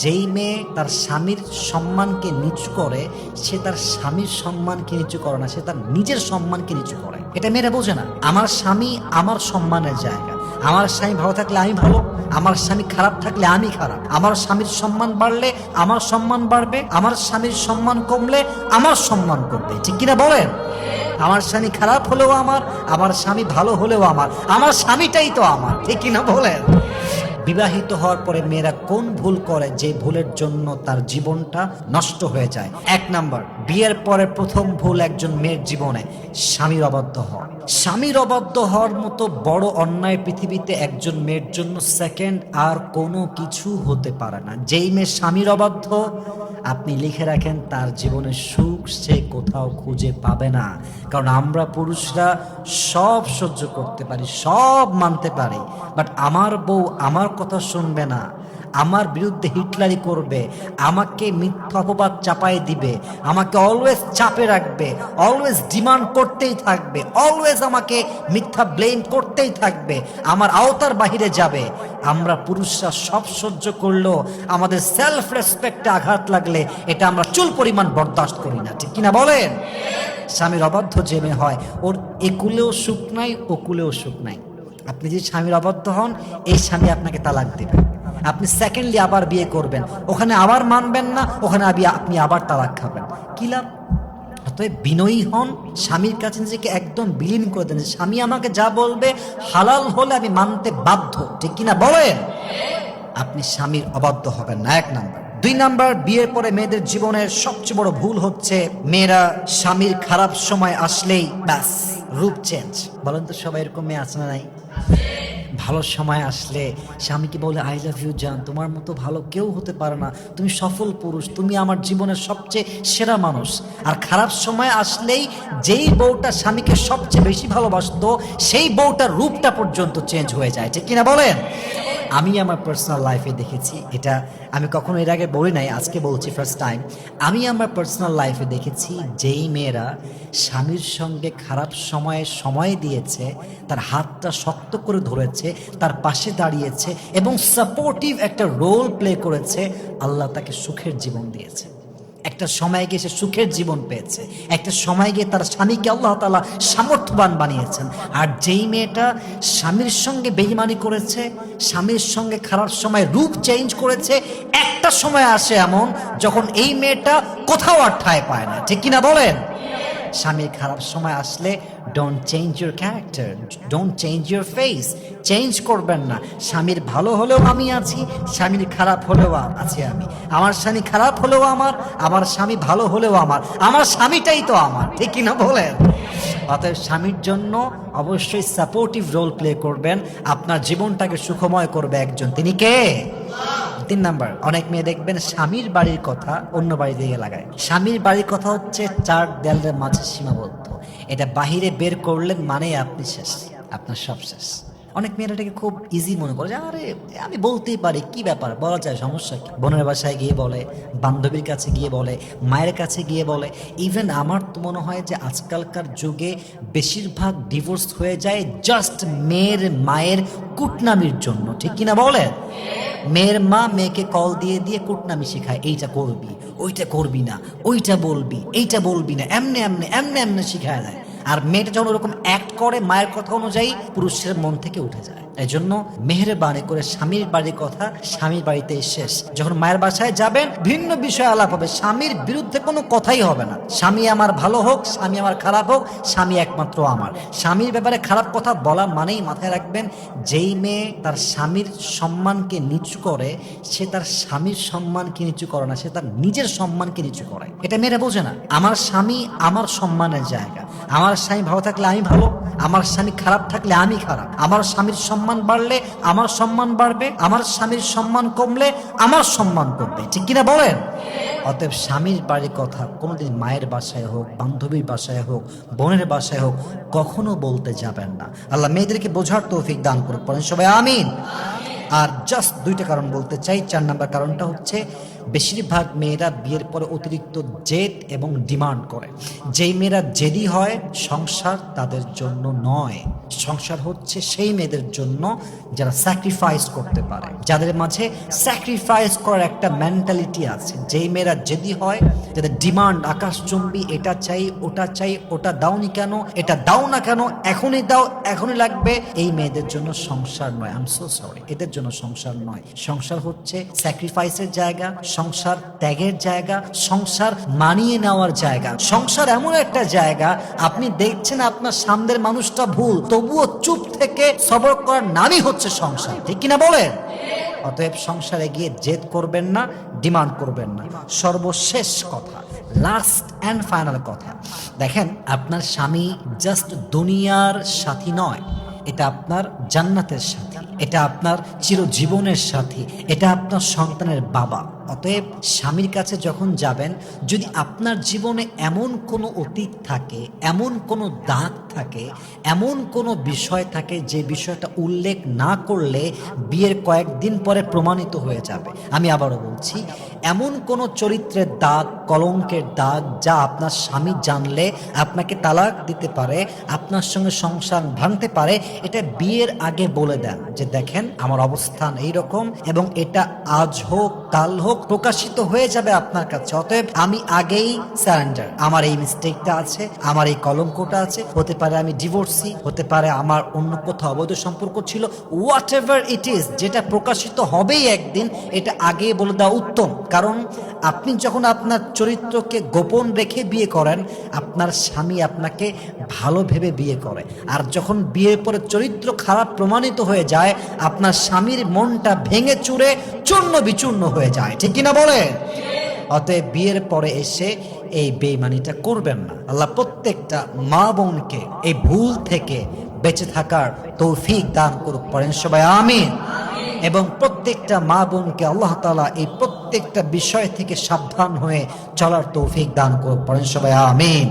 যেই মেয়ে তার স্বামীর সম্মানকে নিচু করে, সে তার স্বামীর সম্মানকে নিচু করে না, সে তার নিজের সম্মানকে নিচু করে। এটা মেয়েরা বোঝে না। আমার স্বামী আমার সম্মানের জায়গা। আমার স্বামী ভালো থাকলে আমি ভালো, আমার স্বামী খারাপ থাকলে আমি খারাপ। আমার স্বামীর সম্মান বাড়লে আমার সম্মান বাড়বে, আমার স্বামীর সম্মান কমলে আমার সম্মান কমবে। ঠিক কিনা বলেন? আমার স্বামী খারাপ হলেও আমার স্বামী ভালো হলেও আমার স্বামীটাই তো আমার। ঠিক কিনা বলেন? বিবাহিত হওয়ার পরে মেয়েরা কোন ভুল করে যে ভুলের জন্য তার জীবনটা নষ্ট হয়ে যায়? 1 নাম্বার, বিয়ের পরে প্রথম ভুল একজন মেয়ের জীবনে স্বামীর অবাধ্য হওয়া। স্বামীর অবাধ্য হওয়ার মতো বড় অন্যায় পৃথিবীতে একজন মেয়ের জন্য সেকেন্ড আর কোনো কিছু হতে পারে না। যেই মেয়ে স্বামীর অবাধ্য, আপনি লিখে রাখেন তার জীবনের সুখ সে কোথাও খুঁজে পাবে না। কারণ আমরা পুরুষরা সব সহ্য করতে পারি, সব মানতে পারি, বাট আমার বউ আমার কথা শুনবে না, আমার বিরুদ্ধে হিটলারি করবে, আমাকে মিথ্যা অপবাদ চাপাই দিবে, আমাকে অলওয়েজ চাপে রাখবে, অলওয়েজ ডিমান্ড করতেই থাকবে, অলওয়েজ আমাকে মিথ্যা ব্লেম করতেই থাকবে, আমার আওতার বাহিরে যাবে। আমরা পুরুষরা সব সহ্য করলেও আমাদের সেলফ রেসপেক্টে আঘাত লাগলে এটা আমরা চুল পরিমাণ বরদাস্ত করি না। ঠিক কিনা বলেন? স্বামীর অবাধ্য যে মেয়ে হয়, ওর একুলেও সুখ নাই, ওকুলেও সুখ নাই। আপনি যদি স্বামীর অবাধ্য হন, এই স্বামী আপনাকে তালাক দেবে। আপনি সেকেন্ডলি আবার বিয়ে করবেন, ওখানে আবার মানবেন না, ওখানে আপনি আবার তালাক খাবেন। কি লাভ? অতএব বিনয়ী হন, স্বামীর কাছে নিজেকে একদম বিলীন করে দেন। স্বামী আমাকে যা বলবে হালাল হলে আমি মানতে বাধ্য। ঠিক কিনা বলেন? আপনি স্বামীর অবাধ্য হবেন না, 1 নাম্বার। 2 নাম্বার, বিয়ের পরে মেয়েদের জীবনের সবচেয়ে বড় ভুল হচ্ছে মেয়েরা স্বামীর খারাপ সময় আসলেই ব্যাস রূপ চেঞ্জ। বলেন তো সবাই এরকম মেয়ে আছে না নাই? ভালো সময় আসলে স্বামীকে বলে আই লাভ ইউ জান, তোমার মতো ভালো কেউ হতে পারে না, তুমি সফল পুরুষ, তুমি আমার জীবনের সবচেয়ে সেরা মানুষ। আর খারাপ সময় আসলেই যেই বউটা স্বামীকে সবচেয়ে বেশি ভালোবাসতো, সেই বউটার রূপটা পর্যন্ত চেঞ্জ হয়ে যায়। ঠিক কিনা বলেন? আমি আমার পার্সোনাল লাইফে দেখেছি, এটা আমি কখনো এর আগে বলি নাই, আজকে বলছি ফার্স্ট টাইম। আমি আমার পার্সোনাল লাইফে দেখেছি যেই মেয়েরা স্বামীর সঙ্গে খারাপ সময়ে সময় দিয়েছে, তার হাতটা শক্ত করে ধরেছে, তার পাশে দাঁড়িয়েছে এবং সাপোর্টিভ একটা রোল প্লে করেছে, আল্লাহ তাকে সুখের জীবন দিয়েছে। একটা সময় গিয়ে সে সুখের জীবন পেয়েছে, একটা সময় গিয়ে তার স্বামীকে আল্লাহ তাআলা সামর্থ্যবান বানিয়েছেন। আর যেই মেয়েটা স্বামীর সঙ্গে বেঈমানি করেছে, স্বামীর সঙ্গে খারাপ সময় রূপ চেঞ্জ করেছে, একটা সময় আসে এমন যখন এই মেয়েটা কোথাও আর ঠাঁই পায় না। ঠিক কিনা বলেন? স্বামীর খারাপ সময় আসলে don't change your character, don't change your face, change করবেন না। স্বামীর ভালো হলেও আমি আছি, স্বামীর খারাপ হলেও আছি আমি। আমার স্বামী খারাপ হলেও আমার স্বামী ভালো হলেও আমার স্বামীটাই তো আমার। ঠিক কিনা বলেন? অতএব স্বামীর জন্য অবশ্যই সাপোর্টিভ রোল প্লে করবেন, আপনার জীবনটাকে সুখময় করবে একজন, তিনি কে? 3 নাম্বার, অনেক মেয়ে দেখবেন স্বামীর বাড়ির কথা অন্য বাড়ি দিয়ে লাগায়। স্বামীর বাড়ির কথা হচ্ছে 4 দেয়ালের মাঝে সীমাবদ্ধ, এটা বাহিরে বের করলেন মানে আপনি শেষ, আপনার সব শেষ। অনেক মেয়েরা এটাকে খুব ইজি মনে করে যে আরে আমি বলতেই পারি, কি ব্যাপার, বলা যায়, সমস্যা কি? বোনের বাসায় গিয়ে বলে, বান্ধবীর কাছে গিয়ে বলে, মায়ের কাছে গিয়ে বলে। ইভেন আমার তো মনে হয় যে আজকালকার যুগে বেশিরভাগ ডিভোর্স হয়ে যায় জাস্ট মেয়ের মায়ের কুটনামির জন্য। ঠিক কিনা বলেন? মেয়ের মা মেয়েকে কল দিয়ে দিয়ে কুটনামি শেখায়, এইটা করবি, ওইটা করবি না, ওইটা বলবি, এইটা বলবি না, এমনে এমনে এমনে এমনে শিখায় দেয়। আর মেয়েটা যখন ওরকম অ্যাক্ট করে মায়ের কথা অনুযায়ী, পুরুষের মন থেকে উঠে যায়। এই জন্য মেহেরবানি করে স্বামীর বাড়ির কথা স্বামীর বাড়িতে শেষ। যখন মায়ের বাসায় যাবেন ভিন্ন বিষয় আলাপ হবে, স্বামীর বিরুদ্ধে কোনো কথাই হবে না। স্বামী আমার ভালো হোক, স্বামী আমার খারাপ হোক, স্বামী একমাত্র আমার। স্বামীর ব্যাপারে খারাপ কথা বলা মানেই মাথায় রাখবেন, যেই মেয়ে তার স্বামীর সম্মানকে নিচু করে, সে তার স্বামীর সম্মানকে নিচু করে না, সে তার নিজের সম্মানকে নিচু করে। এটা মেয়েরা বোঝে না। আমার স্বামী আমার সম্মানের জায়গা। আমার স্বামী ভালো থাকলে আমি ভালো, আমার স্বামী খারাপ থাকলে আমি খারাপ। আমার স্বামীর সম্মান বাড়লে আমার সম্মান বাড়বে, আমার স্বামীর সম্মান কমলে আমার সম্মান কমবে। ঠিক কিনা বলেন? অতএব স্বামীর বাড়ির কথা কোনোদিন মায়ের বাসায় হোক, বান্ধবীর বাসায় হোক, বোনের বাসায় হোক, কখনো বলতে যাবেন না। আল্লাহ মেয়েদেরকে বোঝার তৌফিক দান করুক। পড়েন সবাই আমিন। আর জাস্ট দুইটা কারণ বলতে চাই। 4 নাম্বার কারণটা হচ্ছে বেশিরভাগ মেয়েরা বিয়ের পরে অতিরিক্ত জেদ এবং ডিমান্ড করে। যেই মেয়েরা জেদি হয় সংসার তাদের জন্য নয়, সংসার হচ্ছে সেই মেয়েদের জন্য যারা স্যাক্রিফাইস করতে পারে, যাদের মাঝে স্যাক্রিফাইস করার একটা মেন্টালিটি আছে। যেই মেয়েরা জেদি হয়, যাদের ডিমান্ড আকাশচুম্বী, এটা চাই ওটা চাই, ওটা দাওনি কেন, এটা দাও না কেন, এখনই দাও, এখনই লাগবে, এই মেয়েদের জন্য সংসার নয়। আই এম সো সরি, এদের জন্য সংসার নয়। সংসার হচ্ছে স্যাক্রিফাইসের জায়গা, সংসার ত্যাগের জায়গা, সংসার মানিয়ে নেওয়ার জায়গা। সংসার এমন একটা জায়গা, আপনি দেখছেন আপনার সামনের মানুষটা ভুল, তবুও চুপ থেকে সবর করার নামই হচ্ছে সংসার, ঠিক কিনা বলেন? অতএব সংসারে গিয়ে জেদ করবেন না, ডিমান্ড করবেন না। সর্বশেষ কথা, লাস্ট অ্যান্ড ফাইনাল কথা, দেখেন আপনার স্বামী জাস্ট দুনিয়ার সাথী নয়, এটা আপনার জান্নাতের সাথী, এটা আপনার চিরজীবনের সাথী, এটা আপনার সন্তানের বাবা। অতএব স্বামীর কাছে যখন যাবেন, যদি আপনার জীবনে এমন কোনো অতীত থাকে, এমন কোনো দাগ থাকে, এমন কোনো বিষয় থাকে যে বিষয়টা উল্লেখ না করলে বিয়ের কয়েকদিন পরে প্রমাণিত হয়ে যাবে, আমি আবারও বলছি, এমন কোনো চরিত্রের দাগ, কলঙ্কের দাগ যা আপনার স্বামী জানলে আপনাকে তালাক দিতে পারে, আপনার সঙ্গে সংসার ভাঙতে পারে, এটা বিয়ের আগে বলে দেন যে দেখেন আমার অবস্থান এইরকম এবং এটা আজ হোক কাল হোক প্রকাশিত হয়ে যাবে আপনার কাছে। অতএব আমি আগেই সারেন্ডার, আমার এই মিস্টেকটা আছে, আমার এই কলঙ্কটা আছে, হতে পারে আমি ডিভোর্সি, হতে পারে আমার অন্য কোথাও অবৈধ সম্পর্ক ছিল, হোয়াট এভার ইট ইজ, যেটা প্রকাশিত হবেই একদিন, এটা আগে বলে দেওয়া উত্তম। কারণ আপনি যখন আপনার চরিত্রকে গোপন রেখে বিয়ে করেন, আপনার স্বামী আপনাকে ভালো ভেবে বিয়ে করে, আর যখন বিয়ের পরে চরিত্র খারাপ প্রমাণিত হয়ে যায়, আপনার স্বামীর মনটা ভেঙে চুরে চূর্ণ বিচূর্ণ হয়ে যায়, ঠিক কিনা বলে? অতএব বিয়ের পরে এসে এই বেঈমানিটা করবেন না। আল্লাহ প্রত্যেকটা মা বোনকে এই ভুল থেকে বেঁচে থাকার তৌফিক দান করুক, পড়েন সবাই আমিন। এবং প্রত্যেকটা মা বোনকে আল্লাহ তাআলা এই প্রত্যেকটা বিষয় থেকে সাবধান হয়ে চলার তৌফিক দান করুক, পড়েন সবাই আমিন।